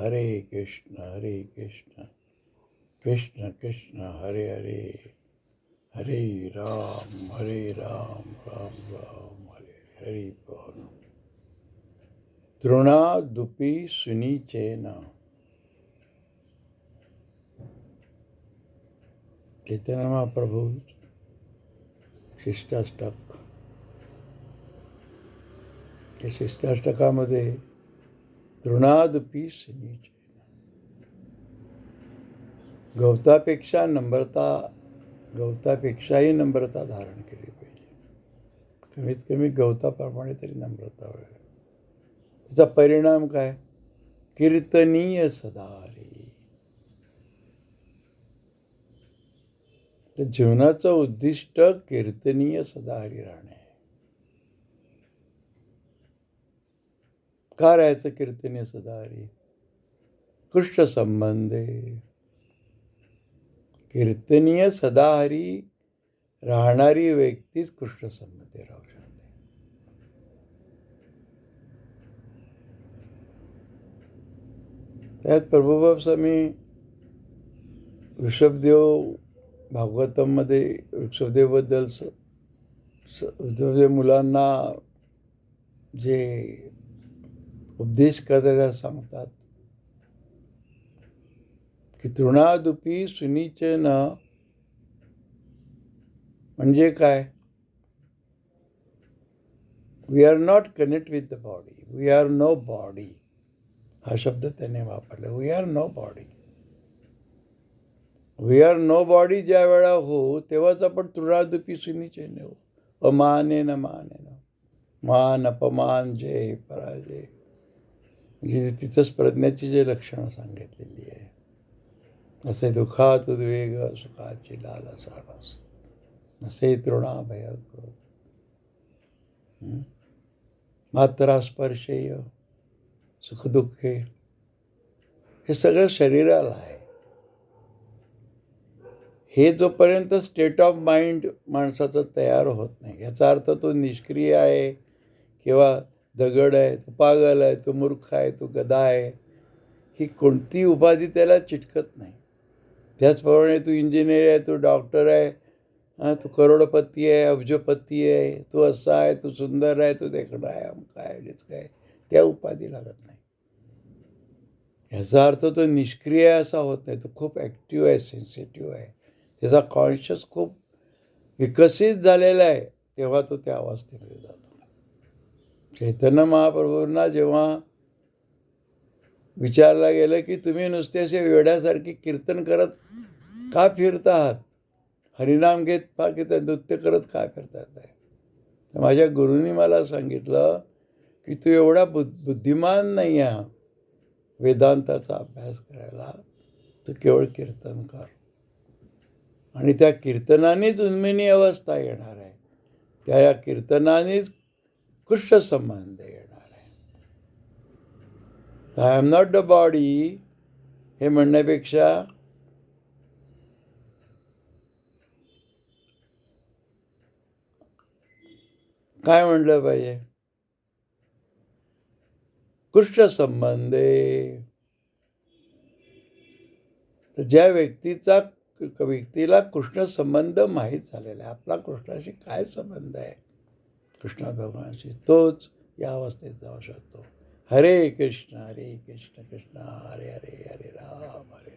हरे कृष्ण कृष्ण कृष्ण हरे हरे, हरे राम राम राम हरे हरि बोल. तृणादुपि सुनिचेन. चैतन्य महाप्रभू शिष्टाष्टक. या शिष्टाष्टकामध्ये तृणादुपी सुनिचेन, गवतापेक्षाही नम्रता धारण केली पाहिजे. कमीत कमी गवताप्रमाणे तरी नम्रता होईल. त्याचा परिणाम काय? कीर्तनीय सदाहरी. तर जीवनाचं उद्दिष्ट कीर्तनीय सदाहरी राहणे. का राहायचं कीर्तनीय सदाहरी? कृष्ण संबंधे. कीर्तनीय सदाहरी राहणारी व्यक्तीच कृष्ण संबंधी राहू शकते. त्यात प्रभुबाब स्वामी ऋषभदेव भागवतममध्ये ऋषभदेवबद्दल मुलांना जे उपदेश करतात सांगतात की तृणादुपी सुनिचेन म्हणजे काय? We are not connect with the body, we are no body. हा शब्द त्याने वापरला. We are no body. We are no body ज्या वेळा हो तेव्हाच आपण तृणादुपी सुनिचेन हो. अमानेन मानेन, मान अपमान जय पराजय, म्हणजे तिथंच प्रज्ञाची जे लक्षणं सांगितलेली आहे. असे दुःखात उद्वेग, सुखाची लालसा रस, नसे तृणा भय क्रोध, मात्रा स्पर्शेय सुखदुःखे. हे सगळं शरीराला आहे. हे जोपर्यंत स्टेट ऑफ माइंड माणसाचं तयार होत नाही, याचा अर्थ तो निष्क्रिय आहे किंवा दगड आहे, तो पागल आहे, तो मूर्ख आहे, तो गधा आहे, ही कोणती उपाधी त्याला चिटकत नाही. त्याचप्रमाणे तू इंजिनियर आहे, तू डॉक्टर आहे, तू करोडपती आहे, अब्जपती आहे, तू असा आहे, तू सुंदर आहे, तू देखणा आहे, अमका आहे, डिचका आहे, त्या उपाधी लागत नाही. ह्याचा अर्थ तो निष्क्रिय असा होत नाही. तो खूप ॲक्टिव्ह आहे, सेन्सिटिव्ह आहे, त्याचा कॉन्शियस खूप विकसित झालेला आहे. तेव्हा तो त्या अवस्थेमध्ये जातो. चैतन्य महाप्रभूंना जेव्हा विचारलं गेलं की तुम्ही नुसते असे वेड्यासारखी कीर्तन करत का फिरत आहात, हरिनाम घेत नृत्य करत का फिरतात आहे, तर माझ्या गुरूंनी मला सांगितलं की तू एवढा बुद्धिमान नाही आहे वेदांताचा अभ्यास करायला. तू केवळ कीर्तन कर आणि त्या कीर्तनानेच उन्मिनी अवस्था येणार आहे. त्या कीर्तनानेच कृष्ण संबंध येणार आहे. I am not the body हे म्हणण्यापेक्षा काय म्हणलं पाहिजे? कृष्ण संबंधे. तर ज्या व्यक्तीला कृष्ण संबंध माहीत झालेला आहे, आपला कृष्णाशी काय संबंध आहे, कृष्ण भगवानाशी, तोच या अवस्थेत जाऊ शकतो. हरे कृष्ण कृष्ण हरे हरे, हरे राम.